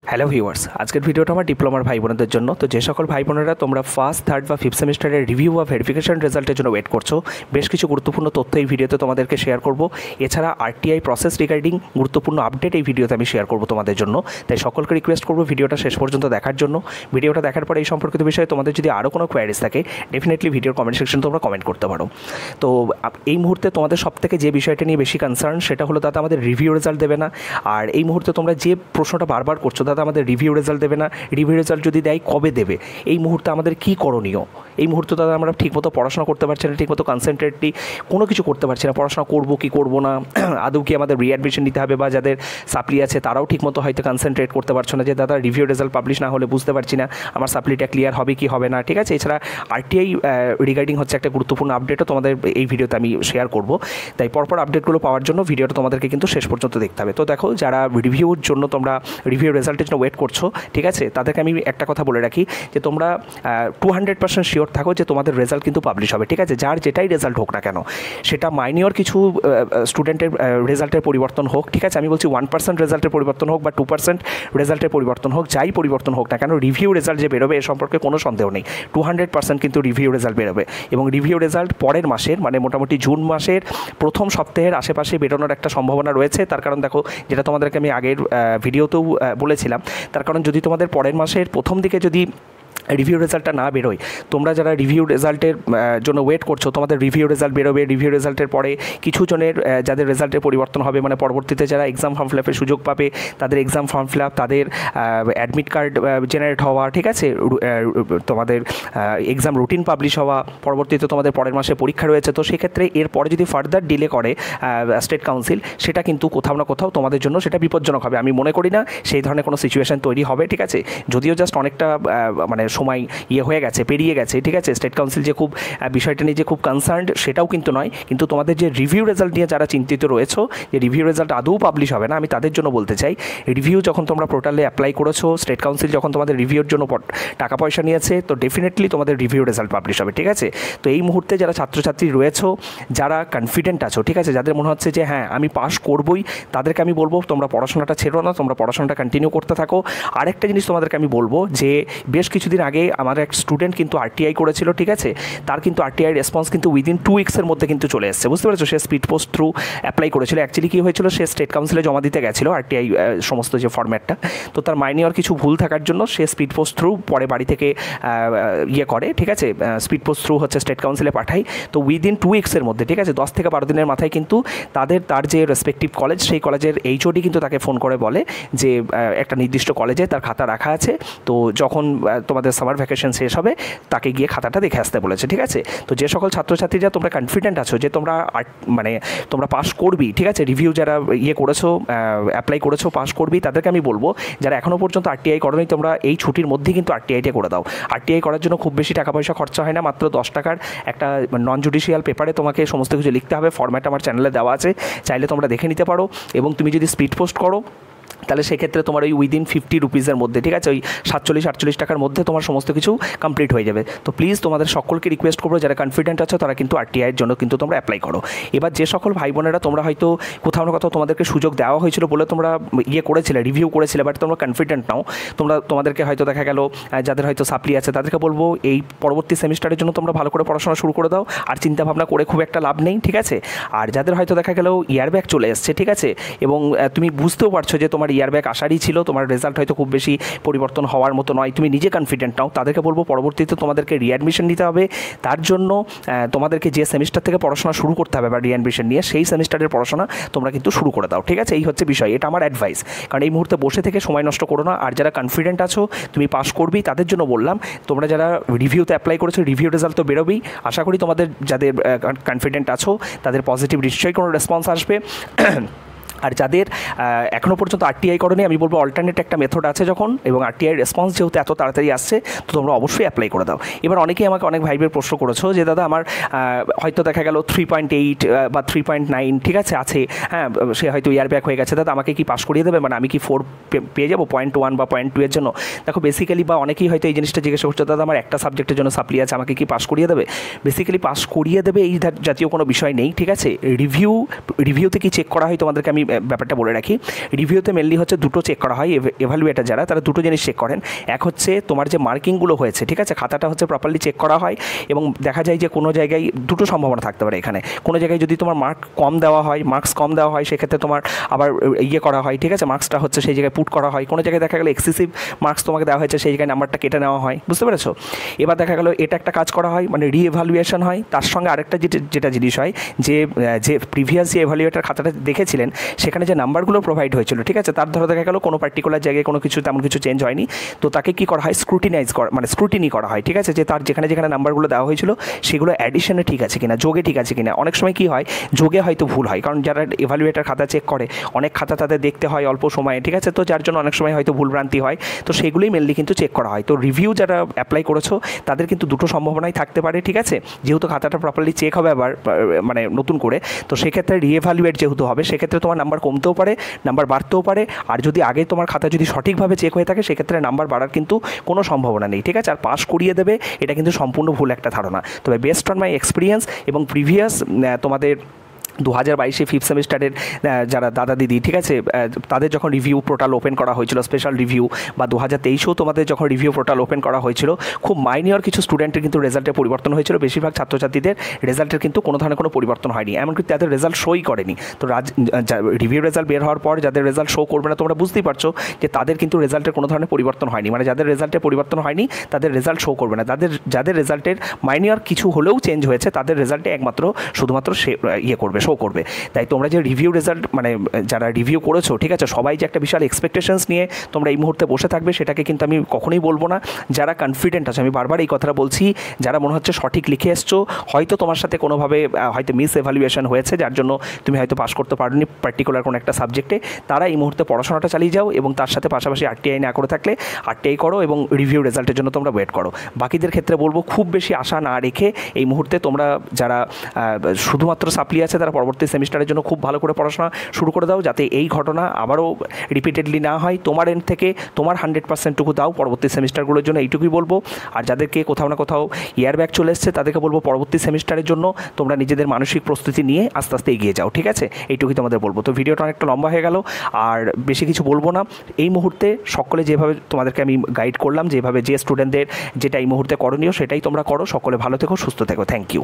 Hello viewers, আজকের ভিডিওটা আমার ডিপ্লোমার ভাই বোনদের জন্য। তো যে সকল ভাই বোনেরা তোমরা ফার্স্ট, থার্ড বা ফিফথ সেমিস্টারের রিভিউ বা ভেরিফিকেশন রেজাল্টের জন্য ওয়েট করছো, বেশ কিছু গুরুত্বপূর্ণ তথ্য এই ভিডিওতে তোমাদেরকে শেয়ার করব। এছাড়া আরটিআই প্রসেস রিগার্ডিং গুরুত্বপূর্ণ আপডেট এই ভিডিওতে আমি শেয়ার করব তোমাদের জন্য। তাই সকলকে রিকোয়েস্ট করব ভিডিওটা শেষ পর্যন্ত দেখার জন্য। ভিডিওটা দেখার পরে এই সম্পর্কিত বিষয়ে তোমাদের যদি আরও কোনো কোয়ারিজ থাকে, ডেফিনেটলি ভিডিওর কমেন্ট সেকশন তোমরা কমেন্ট করতে পারো। তো এই মুহূর্তে তোমাদের সবথেকে যে বিষয়টা নিয়ে বেশি কনসার্ন সেটা হলো দাদা আমাদের রিভিউ রেজাল্ট দেবে না। আর এই মুহূর্তে তোমরা যে প্রশ্নটা বারবার করছো, দাদা আমাদের রিভিউ রেজাল্ট দেবে না, রিভিউ রেজাল্ট যদি দেয় কবে দেবে, এই মুহূর্তে আমাদের কী করণীয়? এই মুহূর্তে দাদা আমরা ঠিকমতো পড়াশোনা করতে পারছি না, ঠিকমতো কনসেন্ট্রেটলি কোনো কিছু করতে পারছি না। পড়াশোনা করবো কি করবো না, আদৌ কি আমাদের রিঅ্যাডমিশন নিতে হবে, বা যাদের সাপ্লি আছে তারাও ঠিকমতো হয়তো কনসেন্ট্রেট করতে পারছো না যে দাদা রিভিউ রেজাল্ট পাবলিশ না হলে বুঝতে পারছি না আমার সাপ্লিটা ক্লিয়ার হবে কি হবে না। ঠিক আছে, এছাড়া আরটিআই রিগার্ডিং হচ্ছে একটা গুরুত্বপূর্ণ আপডেটও তোমাদের এই ভিডিওতে আমি শেয়ার করব। তাই পরপর আপডেটগুলো পাওয়ার জন্য ভিডিওটা তোমাদেরকে কিন্তু শেষ পর্যন্ত দেখতে হবে। তো দেখো, যারা রিভিউর জন্য তোমরা রিভিউ রেজাল্টের জন্য ওয়েট করছো, ঠিক আছে, তাদেরকে আমি একটা কথা বলে রাখি যে তোমরা 200% শিওর থাকো যে তোমাদের রেজাল্ট কিন্তু পাবলিশ হবে। ঠিক আছে, যার যেটাই রেজাল্ট হোক না কেন, সেটা মাইনিয়র কিছু স্টুডেন্টের রেজাল্টের পরিবর্তন হোক, ঠিক আছে, আমি বলছি 1% রেজাল্টের পরিবর্তন হোক বা 2% রেজাল্টের পরিবর্তন হোক, যাই পরিবর্তন হোক না কেন, রিভিউ রেজাল্ট যে বেরোবে এ সম্পর্কে কোনো সন্দেহ নেই। 200% কিন্তু রিভিউ রেজাল্ট বেরোবে, এবং রিভিউ রেজাল্ট পরের মাসের মানে মোটামুটি জুন মাসের প্রথম সপ্তাহের আশেপাশে বেরোনোর একটা সম্ভাবনা রয়েছে। তার কারণ দেখো, যেটা তোমাদেরকে আমি আগের ভিডিওতেও বলেছিলাম, তার কারণ যদি তোমাদের পরের মাসের প্রথম দিকে যদি রিভিউ রেজাল্টটা না বেরোয়, তোমরা যারা রিভিউ রেজাল্টের জন্য ওয়েট করছো, তোমাদের রিভিউ রেজাল্ট বেরোবে। রিভিউ রেজাল্টের পরে কিছু জনের যাদের রেজাল্টের পরিবর্তন হবে, মানে পরবর্তীতে যারা এক্সাম ফর্ম ফিল আপের সুযোগ পাবে, তাদের এক্সাম ফর্ম ফিল আপ, তাদের অ্যাডমিট কার্ড জেনারেট হওয়া, ঠিক আছে, তোমাদের এক্সাম রুটিন পাবলিশ হওয়া, পরবর্তীতে তোমাদের পরের মাসে পরীক্ষা রয়েছে। তো সেক্ষেত্রে এরপরে যদি ফার্দার ডিলে করে স্টেট কাউন্সিল, সেটা কিন্তু কোথাও না কোথাও তোমাদের জন্য সেটা বিপজ্জনক হবে। আমি মনে করি না সেই ধরনের কোনো সিচুয়েশন তৈরি হবে। ঠিক আছে, যদিও জাস্ট অনেকটা মানে সময় হয়ে গেছে, পেরিয়ে গেছে। ঠিক আছে, স্টেট কাউন্সিল যে খুব বিষয়টা নিয়ে যে খুব কনসার্নড সেটাও কিন্তু নয়। কিন্তু তোমাদের যে রিভিউ রেজাল্ট নিয়ে যারা চিন্তিত রয়েছো যে রিভিউ রেজাল্ট আদৌ পাবলিশ হবে না, আমি তাদের জন্য বলতে চাই, রিভিউ যখন তোমরা পোর্টালে অ্যাপ্লাই করেছো, স্টেট কাউন্সিল যখন তোমাদের রিভিউর জন্য টাকা পয়সা নিয়েছে, তো ডেফিনেটলি তোমাদের রিভিউ রেজাল্ট পাবলিশ হবে। ঠিক আছে, তো এই মুহূর্তে যারা ছাত্রছাত্রী রয়েছো, যারা কনফিডেন্ট আছো, ঠিক আছে, যাদের মনে হচ্ছে যে হ্যাঁ আমি পাস করবই, তাদেরকে আমি বলবো তোমরা পড়াশোনাটা ছেড়ো না, তোমরা পড়াশোনাটা কন্টিনিউ করতে থাকো। আরেকটা জিনিস তোমাদেরকে আমি বলবো যে বেশ কিছুদিন আগে আমার এক স্টুডেন্ট কিন্তু আরটিআই করেছিল, ঠিক আছে, তার কিন্তু আরটিআই রেসপন্স কিন্তু উইদিন 2 উইক্সের মধ্যে কিন্তু চলে এসেছে। বুঝতে পেরেছো, সে স্পিড পোস্ট থ্রু অ্যাপ্লাই করেছিল। অ্যাকচুয়ালি কী হয়েছিল, সে স্টেট কাউন্সিলে জমা দিতে গেছিলো আরটিআই সমস্ত যে ফরম্যাটটা, তো তার মাইনিয়র কিছু ভুল থাকার জন্য সে স্পিড পোস্ট থ্রু পরে বাড়ি থেকে করে, ঠিক আছে, স্পিড পোস্ট থ্রু হচ্ছে স্টেট কাউন্সিলে পাঠাই। তো উইদিন 2 উইক্সের মধ্যে, ঠিক আছে, 10 থেকে 12 দিনের মাথায় কিন্তু তার যে রেসপেক্টিভ কলেজ, সেই কলেজের এইচওডি কিন্তু তাকে ফোন করে বলে যে একটা নির্দিষ্ট কলেজে তার খাতা রাখা আছে, তো যখন তোমাদের সামার ভ্যাকেশন শেষ হবে তাকে গিয়ে খাতাটা দেখে আসতে বলেছে। ঠিক আছে, তো যে সকল ছাত্রছাত্রীরা তোমরা কনফিডেন্ট আছো যে তোমরা মানে তোমরা পাস করবি, ঠিক আছে, রিভিউ যারা করেছো, অ্যাপ্লাই করেছো, পাস করবি, তাদেরকে আমি বলবো যারা এখনও পর্যন্ত আরটিআই করোনি, তোমরা এই ছুটির মধ্যেই কিন্তু আরটিআইটা করে দাও। আরটিআই করার জন্য খুব বেশি টাকা পয়সা খরচা হয় না, মাত্র 10 টাকার একটা নন জুডিশিয়াল পেপারে তোমাকে সমস্ত কিছু লিখতে হবে। ফরম্যাট আমার চ্যানেলে দেওয়া আছে, চাইলে তোমরা দেখে নিতে পারো। এবং তুমি যদি স্পিড পোস্ট করো, তাহলে সেক্ষেত্রে তোমার ওই উইদিন 50 রুপিসের মধ্যে, ঠিক আছে, ওই 47-48 টাকার মধ্যে তোমার সমস্ত কিছু কমপ্লিট হয়ে যাবে। তো প্লিজ তোমাদের সকলকে রিকোয়েস্ট করবো, যারা কনফিডেন্ট আছো তারা কিন্তু আরটিআইয়ের জন্য কিন্তু তোমরা অ্যাপ্লাই করো। এবার যে সকল ভাই বোনেরা তোমরা হয়তো কোথাও না কোথাও তোমাদেরকে সুযোগ দেওয়া হয়েছিল বলে তোমরা করেছিলে, রিভিউ করেছিলে, বাট তোমরা কনফিডেন্ট নাও, তোমাদেরকে হয়তো দেখা গেল যাদের হয়তো সাপ্লি আছে তাদেরকে বলবো এই পরবর্তী সেমিস্টারের জন্য তোমরা ভালো করে পড়াশোনা শুরু করে দাও, আর চিন্তাভাবনা করে খুব একটা লাভ নেই। ঠিক আছে, আর যাদের হয়তো দেখা গেল ইয়ারব্যাক চলে এসছে, ঠিক আছে, এবং তুমি বুঝতেও পারছো যে তোমার ইয়ারব্যাক আসারই ছিল, তোমার রেজাল্ট হয়তো খুব বেশি পরিবর্তন হওয়ার মতো নয়, তুমি নিজে কনফিডেন্ট নাও, তাদেরকে বলবো পরবর্তীতে তোমাদেরকে রিঅ্যাডমিশন নিতে হবে। তার জন্য তোমাদেরকে যে সেমিস্টার থেকে পড়াশোনা শুরু করতে হবে বা রিঅ্যাডমিশন নিয়ে, সেই সেমিস্টারের পড়াশোনা তোমরা কিন্তু শুরু করে দাও। ঠিক আছে, এই হচ্ছে বিষয়, এটা আমার অ্যাডভাইস। কারণ এই মুহূর্তে বসে থেকে সময় নষ্ট করো না। আর যারা কনফিডেন্ট আছো তুমি পাস করবি, তাদের জন্য বললাম, তোমরা যারা রিভিউতে অ্যাপ্লাই করেছো, রিভিউ রেজাল্ট তো বেরোবেই। আশা করি তোমাদের যাদের কনফিডেন্ট আছো তাদের পজিটিভ নিশ্চয়ই কোনো রেসপন্স আসবে। আর যাদের এখনও পর্যন্ত আরটিআই করোনি, আমি বলবো অল্টারনেট একটা মেথড আছে যখন, এবং আরটিআই রেসপন্স যেহেতু এত তাড়াতাড়ি আসছে, তো তোমরা অবশ্যই অ্যাপ্লাই করে দাও। এবার অনেকেই আমাকে অনেক ভাইবের প্রশ্ন করেছো যে দাদা আমার হয়তো দেখা গেল 3.8 বা 3.9, ঠিক আছে, হ্যাঁ, সে হয়তো ইয়ারব্যাক হয়ে গেছে, দাদা আমাকে কি পাস করিয়ে দেবে, মানে আমি কি 4 পেয়ে যাবো 0.1 বা 0.2 এর জন্য? দেখো বেসিক্যালি, বা অনেকেই হয়তো এই জিনিসটা জিজ্ঞাসা করছে, দাদা আমার একটা সাবজেক্টের জন্য সাপ্লি আছে, আমাকে কি পাস করিয়ে দেবে? বেসিক্যালি পাস করিয়ে দেবে এই জাতীয় কোনো বিষয় নেই। ঠিক আছে, রিভিউতে কি চেক করা হয় তোমাদেরকে আমি ব্যাপারটা বলে রাখি। রিভিউতে মেনলি হচ্ছে দুটো চেক করা হয়, এভালুয়েটার যারা তারা দুটো জিনিস চেক করেন। এক হচ্ছে তোমার যে মার্কিংগুলো হয়েছে, ঠিক আছে, খাতাটা হচ্ছে প্রপারলি চেক করা হয় এবং দেখা যায় যে কোনো জায়গায় দুটো সম্ভাবনা থাকতে পারে এখানে। কোনো জায়গায় যদি তোমার মার্কস কম দেওয়া হয় সেক্ষেত্রে তোমার আবার করা হয়, ঠিক আছে, মার্কসটা হচ্ছে সেই জায়গায় পুট করা হয়। কোনো জায়গায় দেখা গেলো এক্সেসিভ মার্কস তোমাকে দেওয়া হয়েছে, সেই জায়গায় নাম্বারটা কেটে নেওয়া হয়, বুঝতে পেরেছো? এবার দেখা গেলো এটা একটা কাজ করা হয়, মানে রিএভালুয়েশন হয়। তার সঙ্গে আরেকটা যেটা জিনিস হয় যে প্রিভিয়াস যে এভালুয়েটার খাতাটা দেখেছিলেন সেখানে যে নাম্বারগুলো প্রোভাইড হয়েছিল, ঠিক আছে, তার ধরো দেখা গেলো কোনো পার্টিকুলার জায়গায় কোনো কিছু তেমন কিছু চেঞ্জ হয়নি, তো তাকে কী করা হয়, স্ক্রুটিনি করা হয়, ঠিক আছে, যে তার যেখানে নাম্বারগুলো দেওয়া হয়েছিল সেগুলো অ্যাডিশনে ঠিক আছে কিনা, যোগে ঠিক আছে কিনা। অনেক সময় কী হয়, যোগে হয়তো ভুল হয়, কারণ যারা এভালুয়েটার খাতা চেক করে অনেক খাতা তাদের দেখতে হয় অল্প সময়ে, ঠিক আছে, তো যার জন্য অনেক সময় হয়তো ভুলভ্রান্তি হয়, তো সেগুলোই মেনলি কিন্তু চেক করা হয়। তো রিভিউ যারা অ্যাপ্লাই করেছো তাদের কিন্তু দুটো সম্ভাবনাই থাকতে পারে, ঠিক আছে, যেহেতু খাতাটা প্রপারলি চেক হবে আবার মানে নতুন করে, তো সেক্ষেত্রে রিএভালুয়েট যেহেতু হবে সেক্ষেত্রে তোমার নাম্বার কমতেও পারে, নাম্বার বাড়তেও পারে। আর যদি আগে তোমার খাতা যদি সঠিকভাবে চেক হয়ে থাকে সেক্ষেত্রে নাম্বার বাড়ার কিন্তু কোনো সম্ভাবনা নেই, ঠিক আছে। আর পাস করিয়ে দেবে এটা কিন্তু সম্পূর্ণ ভুল একটা ধারণা। তবে বেস্ট অন মাই এক্সপিরিয়েন্স এবং প্রিভিয়াস তোমাদের 2022 ফিফথ সেমিস্টারের যারা দাদা দিদি, ঠিক আছে, তাদের যখন রিভিউ পোর্টাল ওপেন করা হয়েছিল স্পেশাল রিভিউ, বা 2023-এও তোমাদের যখন রিভিউ পোর্টাল ওপেন করা হয়েছিল, খুব মাইনিয়র কিছু স্টুডেন্টের কিন্তু রেজাল্টের পরিবর্তন হয়েছিল। বেশিরভাগ ছাত্রছাত্রীদের রেজাল্টের কিন্তু কোনো ধরনের কোনো পরিবর্তন হয়নি, এমনকি তাদের রেজাল্ট শোই করেনি। তো রিভিউ রেজাল্ট বের হওয়ার পর যাদের রেজাল্ট শো করবে না, তোমরা বুঝতেই পারছো যে তাদের কিন্তু রেজাল্টের কোনো ধরনের পরিবর্তন হয়নি, মানে যাদের রেজাল্টের পরিবর্তন হয়নি তাদের রেজাল্ট শো করবে না। যাদের রেজাল্টের মাইনিয়র কিছু হলেও চেঞ্জ হয়েছে তাদের রেজাল্টে শুধুমাত্র শো করবে। তাই তোমরা যে রিভিউ রেজাল্ট মানে যারা রিভিউ করেছো, ঠিক আছে, সবাই যে একটা বিশাল এক্সপেকটেশনস নিয়ে তোমরা এই মুহূর্তে বসে থাকবে সেটাকে কিন্তু আমি কখনোই বলবো না। যারা কনফিডেন্ট আছে, আমি বারবার এই কথাটা বলছি, যারা মনে হচ্ছে সঠিক লিখে এসছো, হয়তো তোমার সাথে কোনোভাবে হয়তো মিস এভালুয়েশন হয়েছে যার জন্য তুমি হয়তো পাস করতে পারোনি পার্টিকুলার কোনো একটা সাবজেক্টে, তারা এই মুহূর্তে পড়াশোনাটা চালিয়ে যাও এবং তার সাথে পাশাপাশি আরটিআই না করে থাকলে আরটিআই করো এবং রিভিউ রেজাল্টের জন্য তোমরা ওয়েট করো। বাকিদের ক্ষেত্রে বলবো খুব বেশি আশা না রেখে এই মুহূর্তে তোমরা যারা শুধুমাত্র সাপ্লি আছে তারা পরবর্তী সেমিস্টারের জন্য খুব ভালো করে পড়াশোনা শুরু করে দাও, যাতে এই ঘটনা আবারও রিপিটেডলি না হয়। তোমার এন্ড থেকে তোমার 100%টুকু দাও পরবর্তী সেমিস্টারগুলোর জন্য, এইটুকুই বলবো। আর যাদেরকে কোথাও না কোথাও ইয়ার ব্যাক চলে এসছে তাদেরকে বলবো পরবর্তী সেমিস্টারের জন্য তোমরা নিজেদের মানসিক প্রস্তুতি নিয়ে আস্তে আস্তে এগিয়ে যাও, ঠিক আছে, এইটুকুই তোমাদের বলবো। তো ভিডিওটা অনেকটা লম্বা হয়ে গেল, আর বেশি কিছু বলবো না। এই মুহূর্তে সকলে যেভাবে তোমাদেরকে আমি গাইড করলাম, যেভাবে যে স্টুডেন্টদের যেটা এই মুহূর্তে করণীয় সেটাই তোমরা করো। সকলে ভালো থেকো, সুস্থ থেকো, থ্যাংক ইউ।